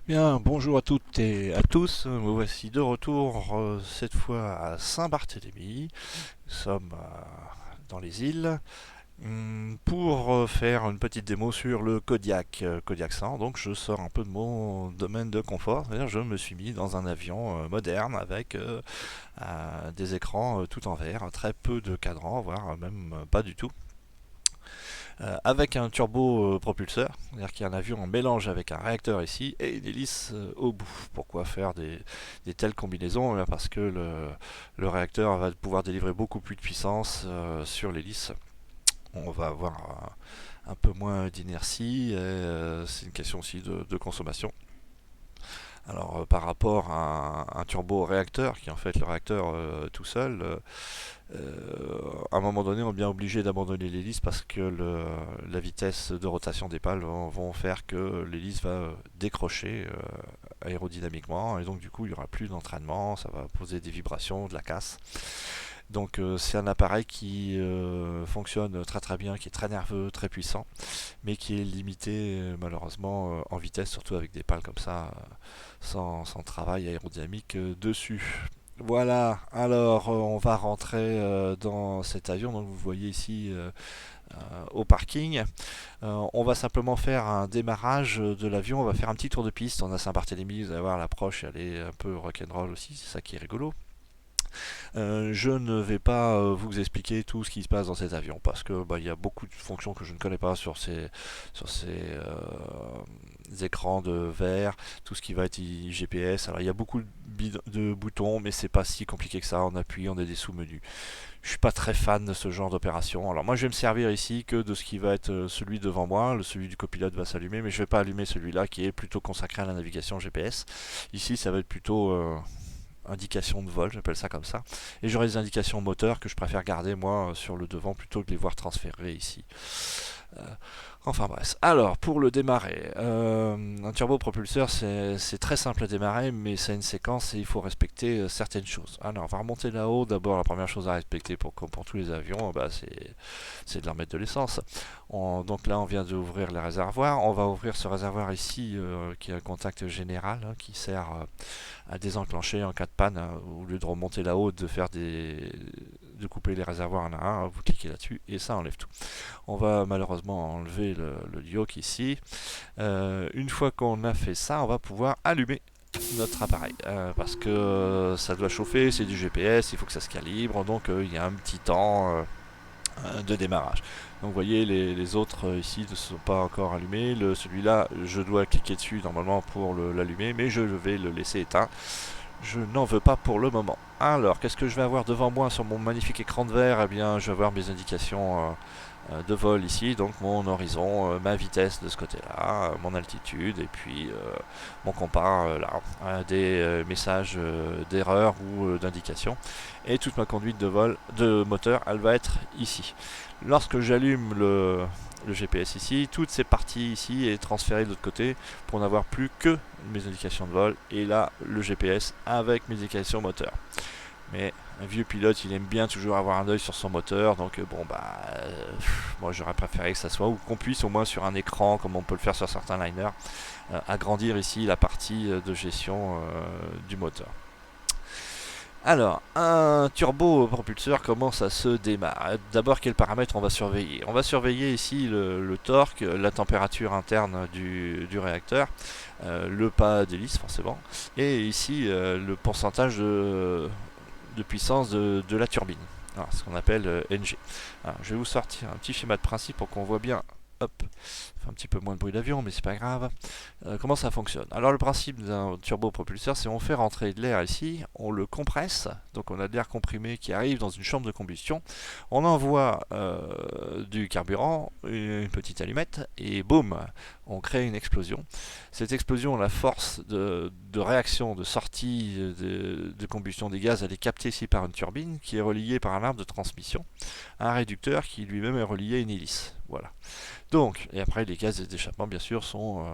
Bien, bonjour à toutes et à tous. Me voici de retour, cette fois à Saint-Barthélemy. Nous sommes dans les îles pour faire une petite démo sur le Kodiak, Kodiak 100. Donc je sors un peu de mon domaine de confort. C'est-à-dire je me suis mis dans un avion moderne avec des écrans tout en verre, très peu de cadrans, voire même pas du tout. Avec un turbo propulseur, c'est-à-dire qu'il y a un avion en mélange avec un réacteur ici et une hélice au bout. Pourquoi faire des telles combinaisons? Parce que le réacteur va pouvoir délivrer beaucoup plus de puissance sur l'hélice. On va avoir un peu moins d'inertie et c'est une question aussi de consommation. Alors par rapport à un turbo-réacteur, qui est en fait le réacteur tout seul, à un moment donné, on est bien obligé d'abandonner l'hélice parce que la vitesse de rotation des pales vont faire que l'hélice va décrocher aérodynamiquement et donc du coup il n'y aura plus d'entraînement, ça va poser des vibrations, de la casse. Donc c'est un appareil qui fonctionne très très bien, qui est très nerveux, très puissant, mais qui est limité malheureusement en vitesse, surtout avec des pales comme ça, sans travail aérodynamique dessus. Voilà, alors on va rentrer dans cet avion, donc vous voyez ici au parking. On va simplement faire un démarrage de l'avion, on va faire un petit tour de piste, on a Saint-Barthélemy, vous allez voir l'approche, elle est un peu rock'n'roll aussi, c'est ça qui est rigolo. Je ne vais pas vous expliquer tout ce qui se passe dans cet avion parce que il y a beaucoup de fonctions que je ne connais pas sur ces écrans de verre, tout ce qui va être GPS. Alors il y a beaucoup de boutons, mais c'est pas si compliqué que ça. On appuie, on a des sous-menus. Je suis pas très fan de ce genre d'opération. Alors moi je vais me servir ici que de ce qui va être celui devant moi. Celui du copilote va s'allumer, mais je vais pas allumer celui-là qui est plutôt consacré à la navigation GPS. Ici ça va être plutôt indications de vol, j'appelle ça comme ça. Et j'aurai des indications moteur que je préfère garder moi sur le devant plutôt que les voir transférer ici. Euh, enfin bref. Alors, pour le démarrer, un turbopropulseur, c'est très simple à démarrer, mais c'est une séquence et il faut respecter certaines choses. Alors, on va remonter là-haut. D'abord, la première chose à respecter comme pour tous les avions, c'est de leur mettre de l'essence. Donc là, on vient d'ouvrir les réservoirs. On va ouvrir ce réservoir ici, qui est un contact général, hein, qui sert à désenclencher en cas de panne, hein, au lieu de remonter là-haut, de couper les réservoirs un à un, vous cliquez là-dessus et ça enlève tout. On va malheureusement enlever le yoke ici. Une fois qu'on a fait ça, on va pouvoir allumer notre appareil parce que ça doit chauffer, c'est du GPS, il faut que ça se calibre, donc il y a un petit temps de démarrage. Donc vous voyez les autres ici ne sont pas encore allumés. Celui-là, je dois cliquer dessus normalement pour l'allumer, mais je vais le laisser éteint. Je n'en veux pas pour le moment. Alors, qu'est-ce que je vais avoir devant moi sur mon magnifique écran de verre? Eh bien, je vais avoir mes indications de vol ici, donc mon horizon, ma vitesse de ce côté-là, mon altitude, et puis mon compas là, des messages d'erreur ou d'indication. Et toute ma conduite de vol, de moteur, elle va être ici. Lorsque j'allume le GPS ici, toutes ces parties ici est transférée de l'autre côté pour n'avoir plus que mes indications de vol et là le GPS avec mes indications moteur. Mais un vieux pilote, il aime bien toujours avoir un œil sur son moteur, donc moi j'aurais préféré que ça soit ou qu'on puisse au moins sur un écran, comme on peut le faire sur certains liners, agrandir ici la partie de gestion du moteur. Alors, un turbo-propulseur, comment ça se démarre? D'abord, quels paramètres on va surveiller? On va surveiller ici le torque, la température interne du réacteur, le pas d'hélice forcément, et ici le pourcentage de puissance de la turbine. Alors, ce qu'on appelle NG. Alors, je vais vous sortir un petit schéma de principe pour qu'on voit bien. Hop, fait un petit peu moins de bruit d'avion, mais c'est pas grave. Comment ça fonctionne? Alors le principe d'un turbopropulseur, c'est on fait rentrer de l'air ici, on le compresse, donc on a de l'air comprimé qui arrive dans une chambre de combustion, on envoie du carburant, une petite allumette, et boum, on crée une explosion. Cette explosion, la force de réaction, de sortie de combustion des gaz, elle est captée ici par une turbine qui est reliée par un arbre de transmission, un réducteur qui lui-même est relié à une hélice. Voilà. Donc, et après les gaz d'échappement bien sûr sont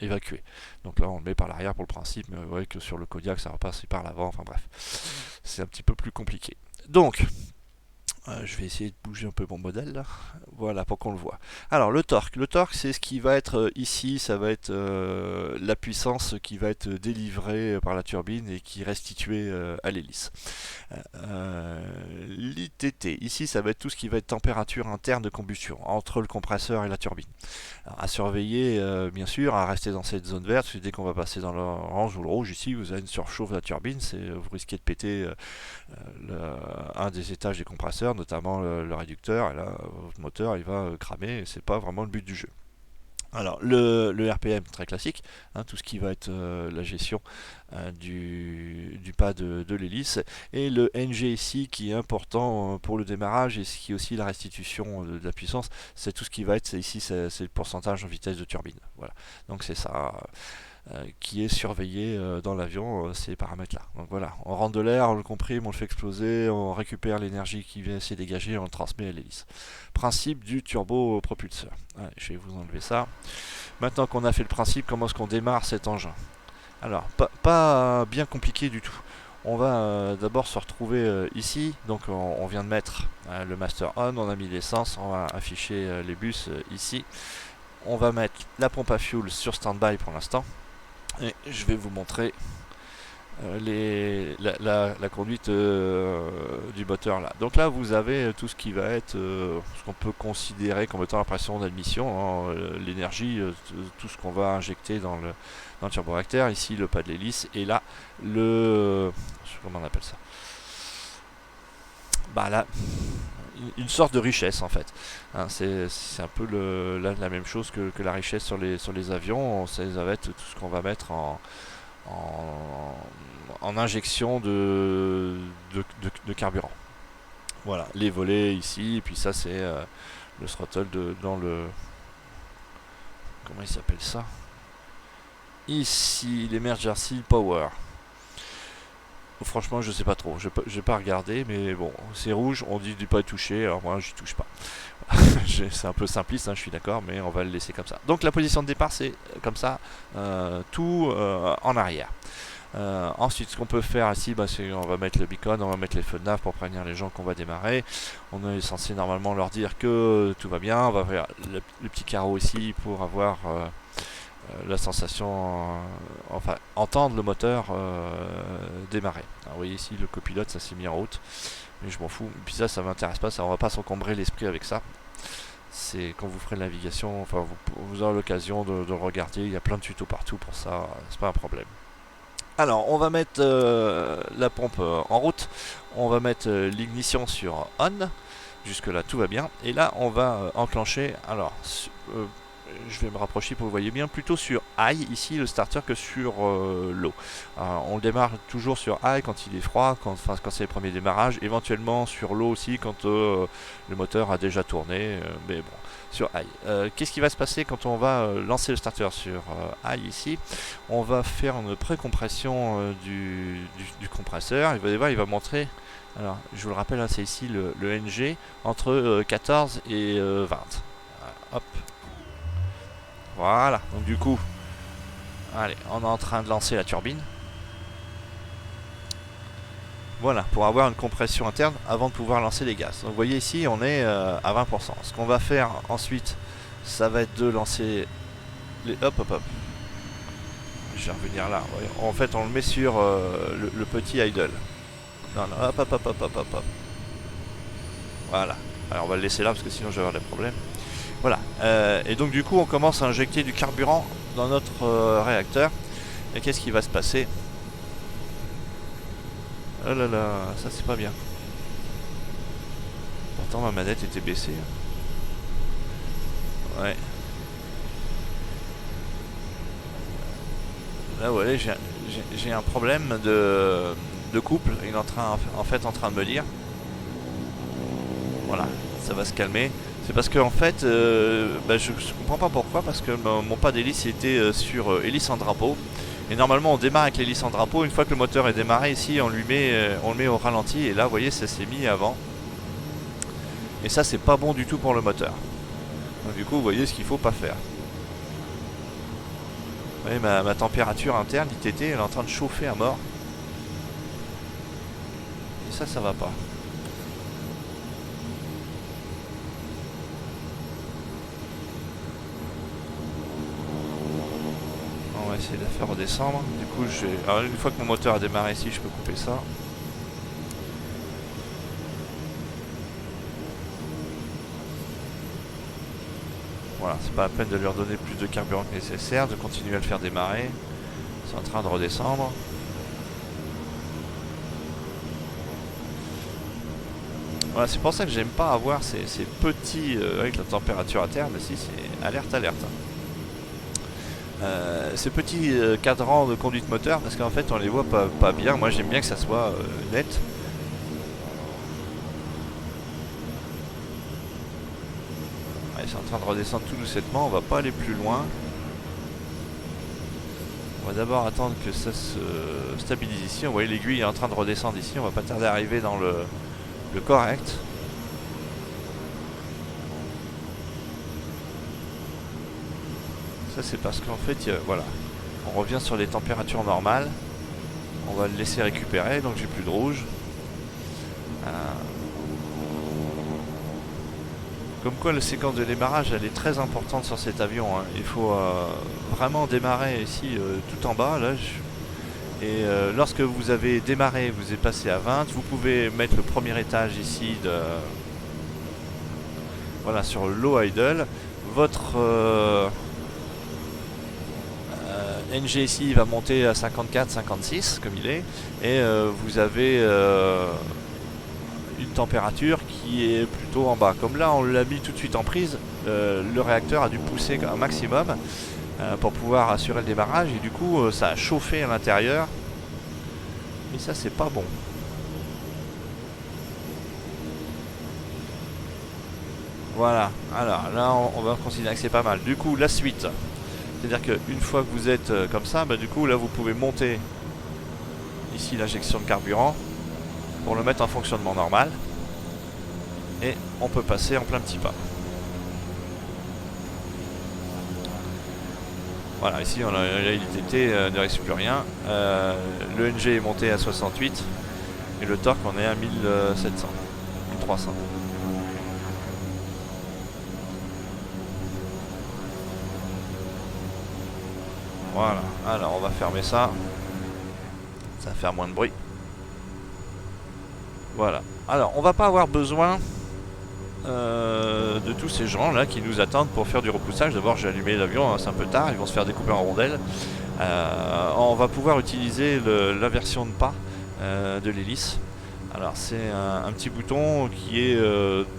évacués. Donc là on le met par l'arrière pour le principe, mais vous voyez que sur le Kodiak ça repasse par l'avant, enfin bref, c'est un petit peu plus compliqué. Donc, Je vais essayer de bouger un peu mon modèle là. Voilà, pour qu'on le voit. Alors le torque. Le torque, c'est ce qui va être ici, ça va être la puissance qui va être délivrée par la turbine et qui est restituée à l'hélice. L'ITT, ici, ça va être tout ce qui va être température interne de combustion entre le compresseur et la turbine. Alors, à surveiller, bien sûr, à rester dans cette zone verte, parce que dès qu'on va passer dans l'orange ou le rouge, ici, vous avez une surchauffe de la turbine, vous risquez de péter un des étages des compresseurs, notamment le réducteur, et là, votre moteur, il va cramer, et c'est pas vraiment le but du jeu. Alors, le RPM, très classique, hein, tout ce qui va être la gestion du pas de l'hélice, et le NG ici, qui est important pour le démarrage, et ce qui est aussi la restitution de la puissance, c'est tout ce qui va être, ici, c'est le pourcentage en vitesse de turbine. Voilà, donc c'est ça. Qui est surveillé dans l'avion, ces paramètres-là. Donc voilà, on rentre de l'air, on le comprime, on le fait exploser, on récupère l'énergie qui vient s'y dégager et on le transmet à l'hélice. Principe du turbopropulseur. Allez, je vais vous enlever ça. Maintenant qu'on a fait le principe, comment est-ce qu'on démarre cet engin? Alors, pas bien compliqué du tout. On va d'abord se retrouver ici, donc on vient de mettre le master on, on a mis l'essence, on va afficher les bus ici. On va mettre la pompe à fuel sur standby pour l'instant. Et je vais vous montrer la conduite du moteur là. Donc là vous avez tout ce qui va être ce qu'on peut considérer comme étant la pression d'admission, hein, l'énergie, tout ce qu'on va injecter dans le turboréacteur. Ici le pas de l'hélice et là le... comment on appelle ça? Bah là, une sorte de richesse en fait. Hein, c'est un peu la même chose que la richesse sur les avions. Ça va être tout ce qu'on va mettre en, en injection de carburant. Voilà, les volets ici, et puis ça c'est le throttle dans le... Comment il s'appelle ça? Ici, l'emergency power. Franchement, je sais pas trop. J'ai pas regardé, mais bon, c'est rouge, on dit de pas y toucher, alors moi j'y touche pas. C'est un peu simpliste, hein, je suis d'accord, mais on va le laisser comme ça. Donc la position de départ, c'est comme ça, tout en arrière. Ensuite, ce qu'on peut faire ici, bah, c'est on va mettre le beacon, on va mettre les feux de nav pour prévenir les gens qu'on va démarrer. On est censé normalement leur dire que tout va bien. On va faire le petit carreau ici pour avoir la sensation, enfin entendre le moteur démarrer. Alors, vous voyez ici le copilote, ça s'est mis en route, mais je m'en fous. Et puis ça m'intéresse pas, ça on va pas s'encombrer l'esprit avec ça. C'est quand vous ferez la navigation, enfin vous aurez l'occasion de le regarder. Il y a plein de tutos partout pour ça, c'est pas un problème. Alors on va mettre la pompe en route, on va mettre l'ignition sur on. Jusque là tout va bien, et là on va enclencher. Alors je vais me rapprocher pour que vous voyez bien, plutôt sur high ici le starter que sur low. On le démarre toujours sur high quand il est froid, quand c'est les premiers démarrages, éventuellement sur low aussi quand le moteur a déjà tourné, mais bon, sur high. Qu'est-ce qui va se passer quand on va lancer le starter sur high ici? On va faire une pré-compression du compresseur, il va montrer. Alors, je vous le rappelle, hein, c'est ici le NG entre 14 et 20. Hop. Voilà, donc du coup, allez, on est en train de lancer la turbine. Voilà, pour avoir une compression interne avant de pouvoir lancer les gaz. Donc vous voyez ici, on est à 20%. Ce qu'on va faire ensuite, ça va être de lancer les... Hop, hop, hop. Je vais revenir là. En fait, on le met sur le petit idle. Non, non, hop, hop, hop, hop, hop, hop. Voilà. Alors on va le laisser là parce que sinon je vais avoir des problèmes. Voilà, et donc du coup on commence à injecter du carburant dans notre réacteur. Et qu'est-ce qui va se passer? Oh là là, ça c'est pas bien. Pourtant ma manette était baissée. Ouais. Là ouais, j'ai un problème de couple. Il est en fait en train de me dire. Voilà, ça va se calmer. C'est parce que en fait, je comprends pas pourquoi, parce que mon pas d'hélice était sur hélice en drapeau. Et normalement on démarre avec l'hélice en drapeau. Une fois que le moteur est démarré ici, on le met au ralenti. Et là vous voyez ça s'est mis avant. Et ça c'est pas bon du tout pour le moteur. Donc du coup vous voyez ce qu'il faut pas faire. Vous voyez ma température interne, l'ITT, elle est en train de chauffer à mort. Et ça va pas. essayer de la faire redescendre. Du coup, alors, une fois que mon moteur a démarré ici, je peux couper ça. Voilà, c'est pas la peine de lui redonner plus de carburant que nécessaire, de continuer à le faire démarrer. C'est en train de redescendre. Voilà, c'est pour ça que j'aime pas avoir ces petits avec la température à terre, mais si c'est alerte. Ces petits cadrans de conduite moteur, parce qu'en fait on les voit pas bien. Moi j'aime bien que ça soit net. Ouais, c'est en train de redescendre tout doucement, on va pas aller plus loin. On va d'abord attendre que ça se stabilise ici. On voit l'aiguille est en train de redescendre ici, on va pas tarder à arriver dans le correct. Ça c'est parce qu'en fait, voilà, on revient sur les températures normales. On va le laisser récupérer, donc j'ai plus de rouge. Comme quoi la séquence de démarrage elle est très importante sur cet avion, hein. Il faut vraiment démarrer ici tout en bas là. Et lorsque vous avez démarré, vous êtes passé à 20, vous pouvez mettre le premier étage ici voilà, sur le low idle. Votre NG ici va monter à 54-56 comme il est, et vous avez une température qui est plutôt en bas. Comme là on l'a mis tout de suite en prise, le réacteur a dû pousser un maximum pour pouvoir assurer le démarrage, et du coup ça a chauffé à l'intérieur, et ça c'est pas bon. Voilà, alors là on va considérer que c'est pas mal. Du coup la suite, c'est-à-dire qu'une fois que vous êtes comme ça, bah, du coup là vous pouvez monter ici l'injection de carburant pour le mettre en fonctionnement normal, et on peut passer en plein petit pas. Voilà, ici on a l'ITT ne reste plus rien. Le NG est monté à 68 et le torque on est à 1700, 1300. Voilà, alors on va fermer ça. Ça va faire moins de bruit. Voilà, alors on va pas avoir besoin de tous ces gens là qui nous attendent pour faire du repoussage. D'abord j'ai allumé l'avion, hein, c'est un peu tard, ils vont se faire découper en rondelles. On va pouvoir utiliser l'inversion de pas de l'hélice. Alors c'est un petit bouton qui est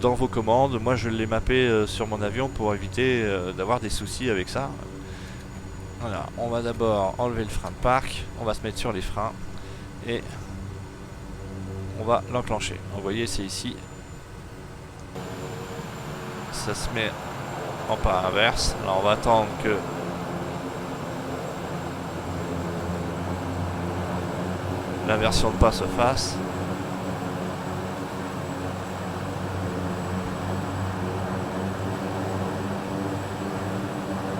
dans vos commandes. Moi je l'ai mappé sur mon avion pour éviter d'avoir des soucis avec ça. Voilà, on va d'abord enlever le frein de parc, on va se mettre sur les freins et on va l'enclencher. Vous voyez, c'est ici. Ça se met en pas inverse. Alors on va attendre que l'inversion de pas se fasse.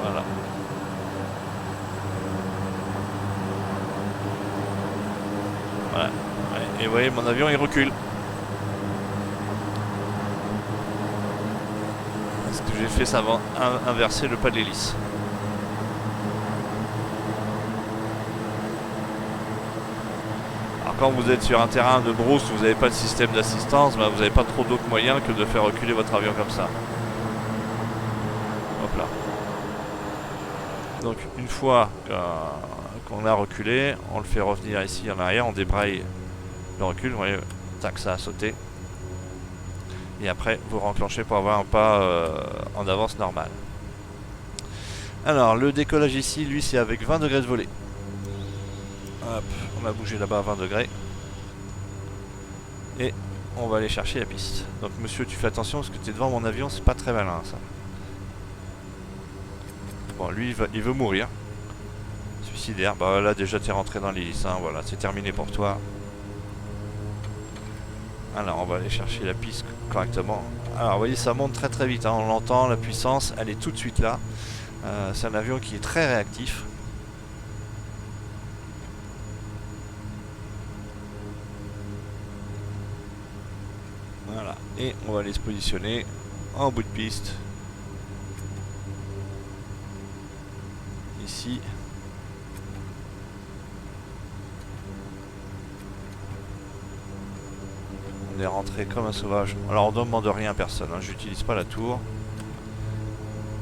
Voilà. Voilà. Et vous voyez, mon avion il recule. Parce que j'ai fait ça avant inverser le pas de l'hélice. Alors quand vous êtes sur un terrain de brousse où vous n'avez pas de système d'assistance, bah vous n'avez pas trop d'autres moyens que de faire reculer votre avion comme ça. Hop là. Donc une fois qu'on a reculé, on le fait revenir ici en arrière, on débraye le recul, vous voyez, tac, ça a sauté. Et après vous renclenchez pour avoir un pas en avance normal. Alors le décollage ici, lui c'est avec 20 degrés de volée. Hop, on va bouger là-bas à 20 degrés. Et on va aller chercher la piste. Donc monsieur, tu fais attention parce que tu es devant mon avion, c'est pas très malin ça. Bon, lui il veut mourir. Suicidaire. Bah là déjà t'es rentré dans l'hélice, hein. Voilà, c'est terminé pour toi. Alors on va aller chercher la piste correctement. Alors vous voyez, ça monte très très vite, hein. On l'entend, la puissance elle est tout de suite là. C'est un avion qui est très réactif. Voilà, et on va aller se positionner en bout de piste. Ici. est rentré comme un sauvage. Alors on ne demande rien à personne, hein. J'utilise pas la tour.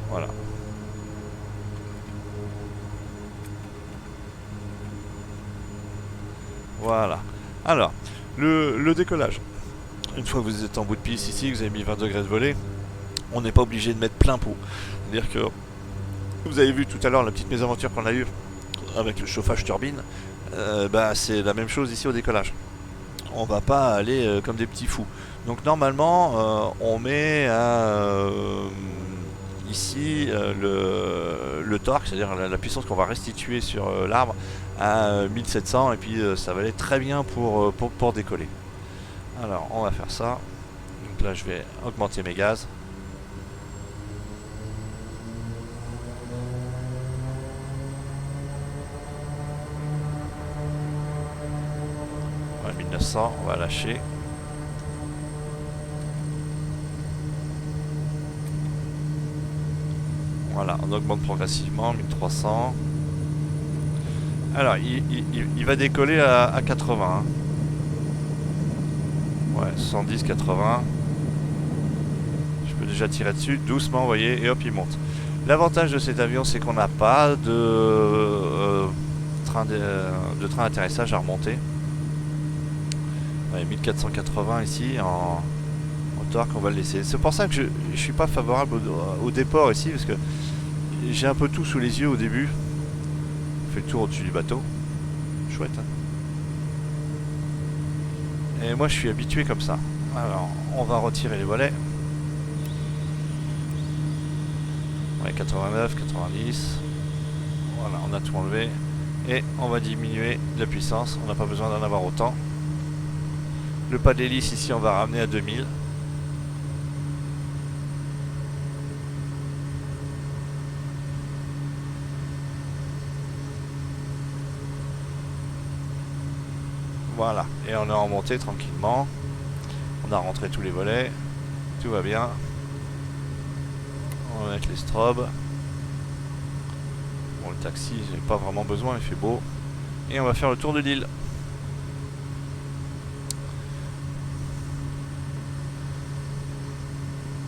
Voilà. Voilà. Alors, le décollage. Une fois que vous êtes en bout de piste ici, que vous avez mis 20 degrés de volée, on n'est pas obligé de mettre plein pot. C'est-à-dire que vous avez vu tout à l'heure la petite mésaventure qu'on a eue avec le chauffage turbine. Bah, c'est la même chose ici au décollage. On va pas aller comme des petits fous. Donc normalement, on met ici le torque, c'est-à-dire la puissance qu'on va restituer sur l'arbre à 1700 et puis ça va aller très bien pour décoller. Alors on va faire ça. Donc là je vais augmenter mes gaz. Ouais, 1900, on va lâcher. Voilà, on augmente progressivement, 1300. Alors, il va décoller à 80. Ouais, 70, 80. Je peux déjà tirer dessus, doucement, vous voyez, et hop, il monte. L'avantage de cet avion, c'est qu'on n'a pas de train d'atterrissage à remonter. Ouais, 1480 ici, en torque, on va le laisser. C'est pour ça que je suis pas favorable au déport ici, parce que j'ai un peu tout sous les yeux au début. On fait le tour au-dessus du bateau. Chouette, hein. Et moi je suis habitué comme ça. Alors on va retirer les volets. Ouais, 89, 90. Voilà, on a tout enlevé. Et on va diminuer la puissance. On n'a pas besoin d'en avoir autant. Le pas d'hélice ici on va ramener à 2000. Voilà, et on est en montée tranquillement. On a rentré tous les volets. Tout va bien. On va mettre les strobes. Bon, le taxi, j'ai pas vraiment besoin, il fait beau. Et on va faire le tour de l'île.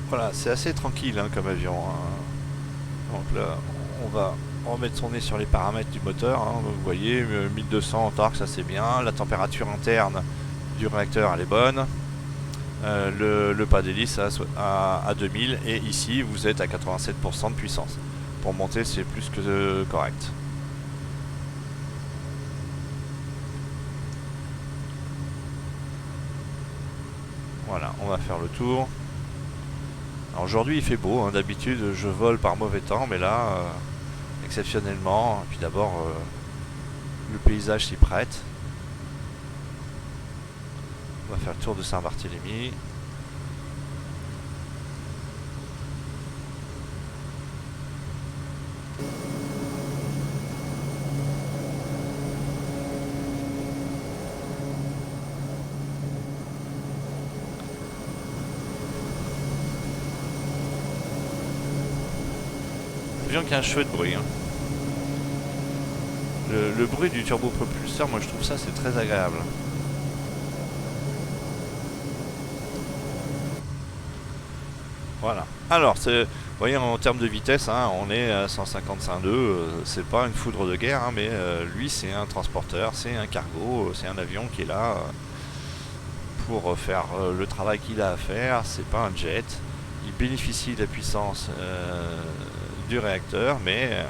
Voilà, c'est assez tranquille hein, comme avion. Hein. Donc là, on va remettre son nez sur les paramètres du moteur. Hein. Vous voyez, 1200 en torque, ça c'est bien. La température interne du réacteur, elle est bonne. Le pas d'hélice à 2000. Et ici, vous êtes à 87% de puissance. Pour monter, c'est plus que correct. Voilà, on va faire le tour. Alors aujourd'hui il fait beau, hein. D'habitude je vole par mauvais temps, mais là, exceptionnellement, puis d'abord le paysage s'y prête. On va faire le tour de Saint-Barthélemy. Avion qui a un chouette bruit. Hein. Le bruit du turbopropulseur, moi je trouve ça c'est très agréable. Voilà. Alors, vous voyez, en termes de vitesse, hein, on est à 155,2. C'est pas une foudre de guerre, hein, mais lui c'est un transporteur, c'est un cargo, c'est un avion qui est là pour faire le travail qu'il a à faire. C'est pas un jet. Il bénéficie de la puissance du réacteur, mais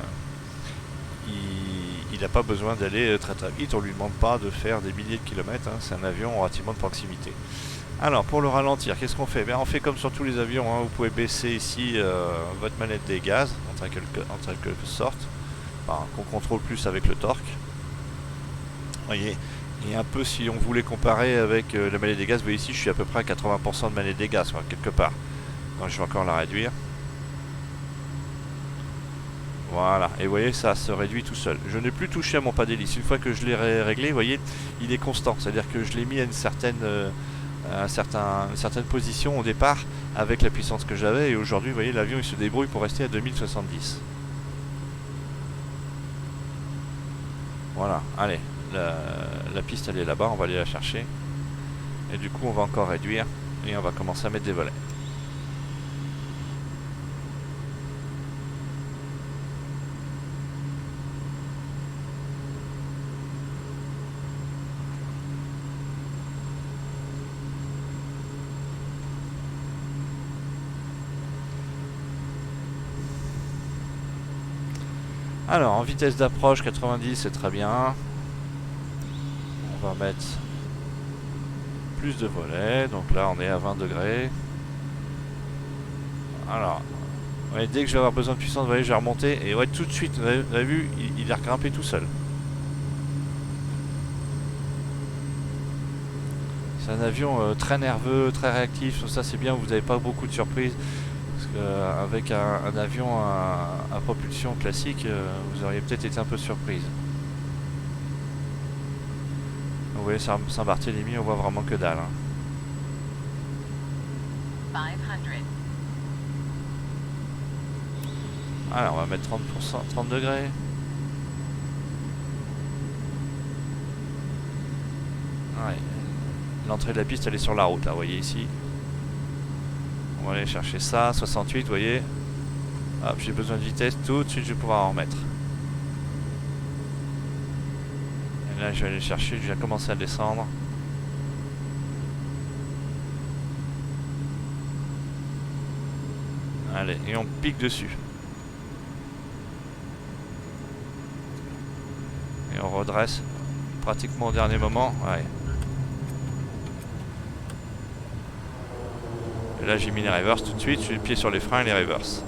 il n'a pas besoin d'aller très très vite. On lui demande pas de faire des milliers de kilomètres. Hein. C'est un avion relativement de proximité. Alors pour le ralentir, qu'est-ce qu'on fait? On fait comme sur tous les avions. Hein. Vous pouvez baisser ici votre manette des gaz en quelque sorte, enfin, qu'on contrôle plus avec le torque. Vous voyez. Et un peu si on voulait comparer avec la manette des gaz, vous voyez ici je suis à peu près à 80% de manette des gaz, quelque part. Donc je vais encore la réduire. Voilà, et vous voyez, ça se réduit tout seul. Je n'ai plus touché à mon pas d'hélice. Une fois que je l'ai réglé, vous voyez, il est constant. C'est-à-dire que je l'ai mis à une certaine position au départ avec la puissance que j'avais. Et aujourd'hui, vous voyez, l'avion il se débrouille pour rester à 2070. Voilà, allez, la piste elle est là-bas, on va aller la chercher. Et du coup on va encore réduire et on va commencer à mettre des volets. Alors en vitesse d'approche 90 c'est très bien. On va mettre plus de volets, donc là on est à 20 degrés. Alors, ouais, dès que je vais avoir besoin de puissance, vous voyez, je vais remonter et ouais, tout de suite, vous avez vu, il a regrimpé tout seul. C'est un avion très nerveux, très réactif, ça c'est bien, vous n'avez pas beaucoup de surprises. Parce qu'avec un avion à propulsion classique, vous auriez peut-être été un peu surprise. Vous voyez, Saint-Barthélemy, on voit vraiment que dalle. Hein. 500. Alors, on va mettre 30%, 30 degrés. Ouais. L'entrée de la piste, elle est sur la route, là, vous voyez ici. On va aller chercher ça, 68, vous voyez. Hop, j'ai besoin de vitesse, tout de suite, je vais pouvoir en remettre. Et là, je vais aller chercher, je vais commencer à descendre. Allez, et on pique dessus. Et on redresse pratiquement au dernier moment. Ouais. Et là, j'ai mis les reverse tout de suite. J'ai le pied sur les freins et les reverse.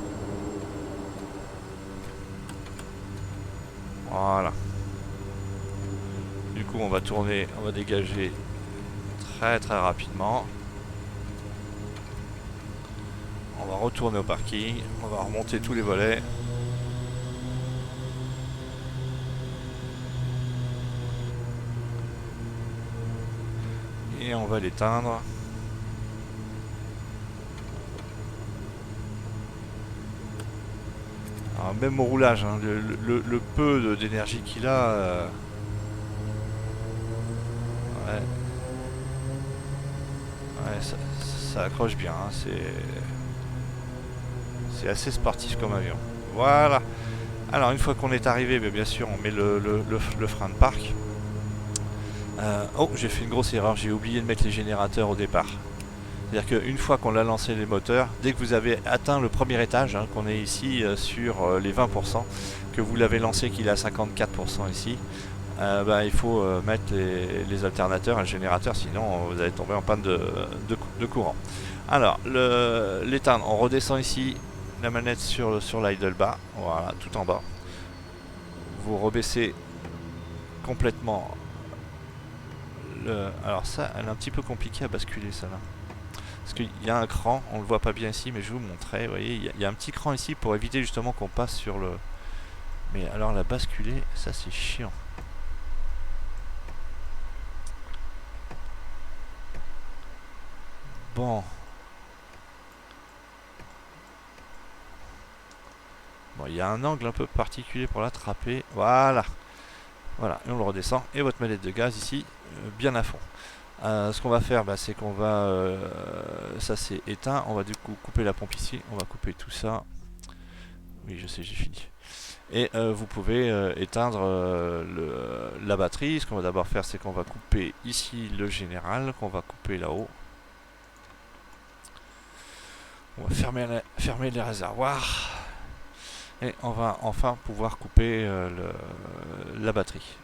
Voilà. Du coup, on va tourner, on va dégager très très rapidement. On va retourner au parking. On va remonter tous les volets. Et on va l'éteindre. Alors, même au roulage, hein, le peu d'énergie qu'il a... ouais. Ouais, ça accroche bien. Hein, c'est assez sportif comme avion. Voilà. Alors, une fois qu'on est arrivé, bien sûr, on met le frein de parc. Oh, j'ai fait une grosse erreur. J'ai oublié de mettre les générateurs au départ. C'est-à-dire qu'une fois qu'on a lancé les moteurs, dès que vous avez atteint le premier étage, hein, qu'on est ici sur les 20%, que vous l'avez lancé, qu'il est à 54% ici, il faut mettre les alternateurs, un générateur, sinon vous allez tomber en panne de courant. Alors, l'éteindre, on redescend ici, la manette sur l'idle bar, voilà, tout en bas. Vous rebaissez complètement alors ça, elle est un petit peu compliquée à basculer, ça là. Parce qu'il y a un cran, on le voit pas bien ici, mais je vous montrerai. Vous voyez, il y a un petit cran ici pour éviter justement qu'on passe sur le... Mais alors la basculer, ça c'est chiant. Bon. Bon, il y a un angle un peu particulier pour l'attraper. Voilà. Voilà, et on le redescend. Et votre manette de gaz ici, bien à fond. Ce qu'on va faire, c'est qu'on va... ça c'est éteint. On va du coup couper la pompe ici. On va couper tout ça. Oui, je sais, j'ai fini. Et vous pouvez éteindre la batterie. Ce qu'on va d'abord faire, c'est qu'on va couper ici le général, qu'on va couper là-haut. On va fermer les réservoirs. Et on va enfin pouvoir couper la batterie.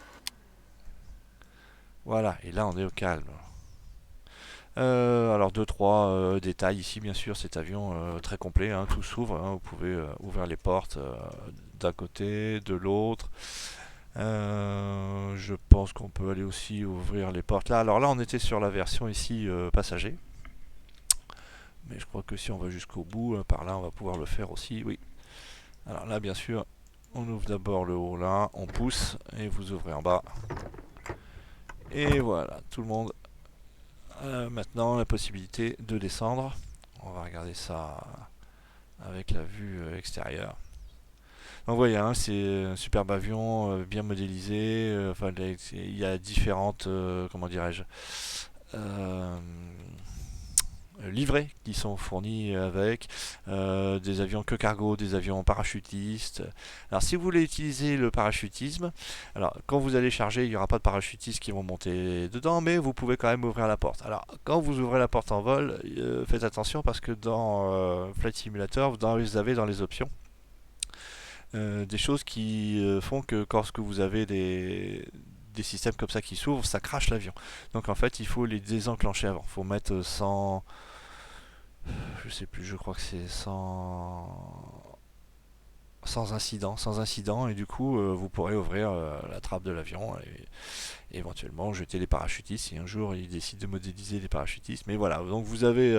Voilà, et là on est au calme. Alors 2-3 détails ici, bien sûr, cet avion très complet, hein, tout s'ouvre, hein, vous pouvez ouvrir les portes d'un côté, de l'autre. Je pense qu'on peut aller aussi ouvrir les portes là. Alors là on était sur la version ici passager. Mais je crois que si on va jusqu'au bout, par là on va pouvoir le faire aussi, oui. Alors là bien sûr, on ouvre d'abord le haut là, on pousse et vous ouvrez en bas. Et voilà, tout le monde maintenant la possibilité de descendre. On va regarder ça avec la vue extérieure. Donc voyez, hein, c'est un superbe avion, bien modélisé. Enfin, il y a différentes, comment dirais-je, livrets qui sont fournis avec, des avions que cargo, des avions parachutistes. Alors si vous voulez utiliser le parachutisme, alors quand vous allez charger, il n'y aura pas de parachutistes qui vont monter dedans, mais vous pouvez quand même ouvrir la porte. Alors quand vous ouvrez la porte en vol, faites attention parce que dans Flight Simulator, vous avez dans les options des choses qui font que lorsque vous avez des systèmes comme ça qui s'ouvrent, ça crache l'avion. Donc en fait, il faut les désenclencher avant. Il faut mettre 100, je sais plus, je crois que c'est sans incident, et du coup, vous pourrez ouvrir la trappe de l'avion et éventuellement jeter les parachutistes si un jour ils décident de modéliser les parachutistes. Mais voilà, donc vous avez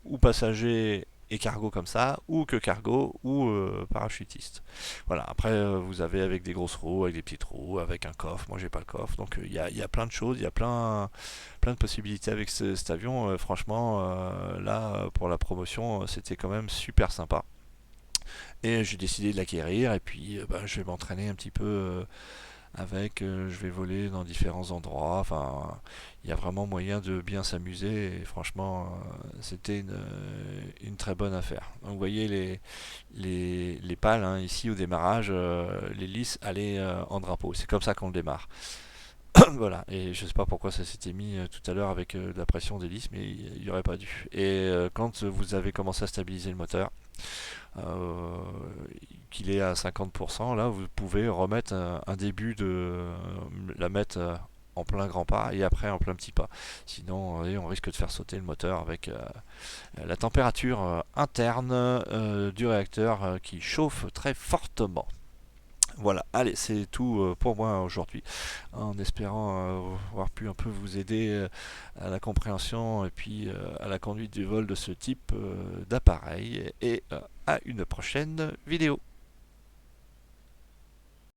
ou passagers et cargo comme ça, ou que cargo, ou parachutiste. Voilà, après vous avez avec des grosses roues, avec des petites roues, avec un coffre. Moi j'ai pas le coffre, donc il y a plein de choses, il y a plein de possibilités avec cet avion. Franchement, là pour la promotion, c'était quand même super sympa. Et j'ai décidé de l'acquérir et puis bah, je vais m'entraîner un petit peu avec, je vais voler dans différents endroits. Enfin, il y a vraiment moyen de bien s'amuser et franchement, c'était une très bonne affaire. Donc vous voyez les pales hein, ici au démarrage, l'hélice allait en drapeau. C'est comme ça qu'on le démarre. Voilà, et je sais pas pourquoi ça s'était mis tout à l'heure avec de la pression d'hélice, mais il n'y aurait pas dû. Et quand vous avez commencé à stabiliser le moteur, euh, qu'il est à 50%, là vous pouvez remettre un début la mettre en plein grand pas et après en plein petit pas. Sinon, on risque de faire sauter le moteur avec la température interne du réacteur qui chauffe très fortement. Voilà, allez, c'est tout pour moi aujourd'hui, en espérant avoir pu un peu vous aider à la compréhension et puis à la conduite du vol de ce type d'appareil et à une prochaine vidéo.